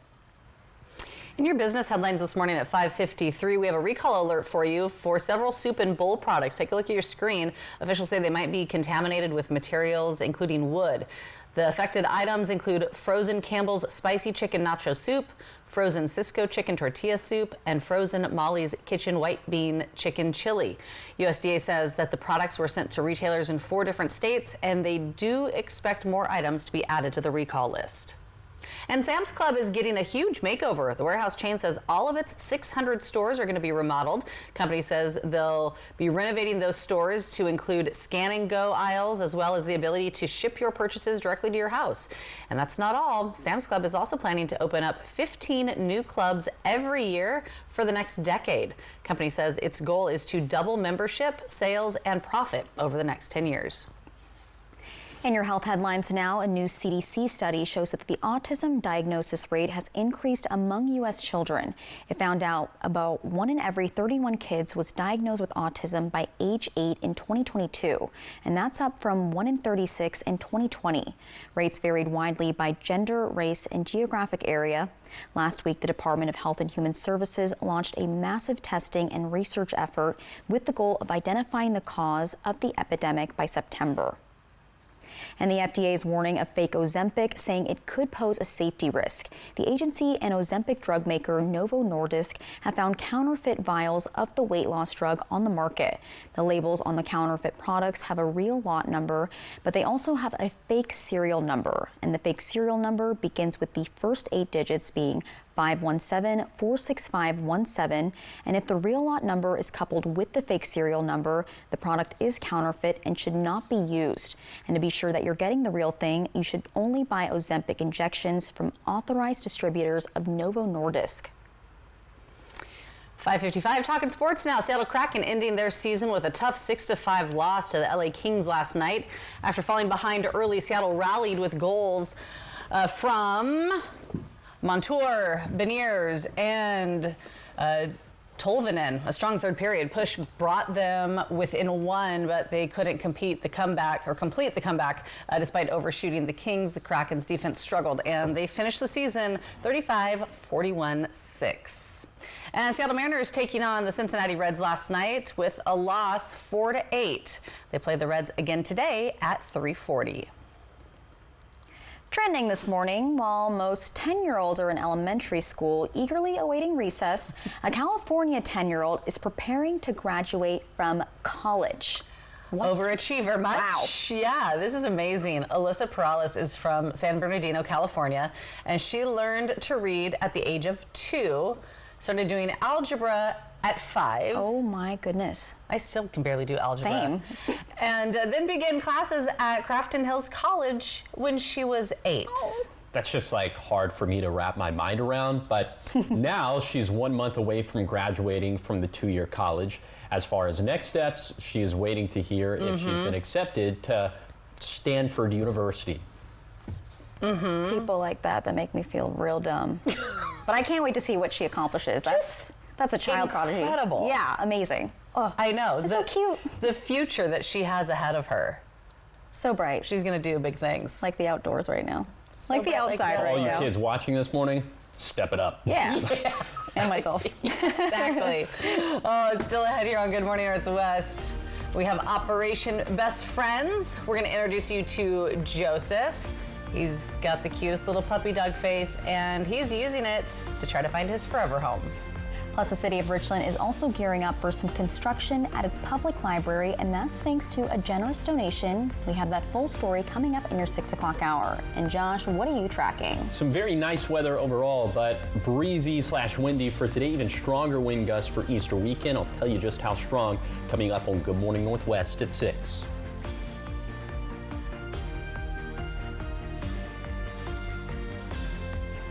In your business headlines this morning at 5:53, we have a recall alert for you for several soup and bowl products. Take a look at your screen. Officials say they might be contaminated with materials, including wood. The affected items include frozen Campbell's Spicy Chicken Nacho Soup, frozen Cisco Chicken Tortilla Soup, and frozen Molly's Kitchen White Bean Chicken Chili. USDA says that the products were sent to retailers in 4 different states, and they do expect more items to be added to the recall list. And Sam's Club is getting a huge makeover. The warehouse chain says all of its 600 stores are going to be remodeled. Company says they'll be renovating those stores to include scan and go aisles, as well as the ability to ship your purchases directly to your house. And that's not all. Sam's Club is also planning to open up 15 new clubs every year for the next decade. Company says its goal is to double membership, sales, and profit over the next 10 years. In your health headlines now, a new CDC study shows that the autism diagnosis rate has increased among U.S. children. It found out about 1 in every 31 kids was diagnosed with autism by age 8 in 2022, and that's up from 1 in 36 in 2020. Rates varied widely by gender, race, and geographic area. Last week, the Department of Health and Human Services launched a massive testing and research effort with the goal of identifying the cause of the epidemic by September. And the FDA is warning of fake Ozempic, saying it could pose a safety risk. The agency and Ozempic drug maker Novo Nordisk have found counterfeit vials of the weight loss drug on the market. The labels on the counterfeit products have a real lot number, but they also have a fake serial number. And the fake serial number begins with the first 8 digits being 517-46517, and if the real lot number is coupled with the fake serial number, the product is counterfeit and should not be used. And to be sure that you're getting the real thing, you should only buy Ozempic injections from authorized distributors of Novo Nordisk. 5:55, talking sports now. Seattle Kraken ending their season with a tough 6-5 loss to the LA Kings last night. After falling behind early, Seattle rallied with goals from Montour, Beniers, and Tolvanen. A strong third period push brought them within 1, but they couldn't complete the comeback despite overshooting the Kings. The Kraken's defense struggled, and they finished the season 35-41-6. And Seattle Mariners taking on the Cincinnati Reds last night with a loss 4-8. They play the Reds again today at 3:40. Trending this morning, while most 10-year-olds are in elementary school eagerly awaiting recess, a California 10-year-old is preparing to graduate from college. What? Overachiever. Wow. Yeah, this is amazing. Alyssa Perales is from San Bernardino, California, and she learned to read at the age of 2, started doing algebra at 5. Oh my goodness. I still can barely do algebra. Same. And then began classes at Crafton Hills College when she was 8. Oh. That's just like hard for me to wrap my mind around, but now she's 1 month away from graduating from the 2-year college. As far as next steps, she is waiting to hear if she's been accepted to Stanford University. People like that make me feel real dumb. But I can't wait to see what she accomplishes. That's a child prodigy. Incredible. Yeah, amazing. Oh, I know. It's so cute. The future that she has ahead of her. So bright. She's going to do big things. Like the outdoors right now. So like the outside right now. All you kids watching this morning, step it up. Yeah. And myself. Exactly. Oh, it's still ahead here on Good Morning Northwest. We have Operation Best Friends. We're going to introduce you to Joseph. He's got the cutest little puppy dog face, and he's using it to try to find his forever home. Plus, the city of Richland is also gearing up for some construction at its public library, and that's thanks to a generous donation. We have that full story coming up in your 6 o'clock hour. And Josh, what are you tracking? Some very nice weather overall, but breezy/windy for today. Even stronger wind gusts for Easter weekend. I'll tell you just how strong coming up on Good Morning Northwest at 6.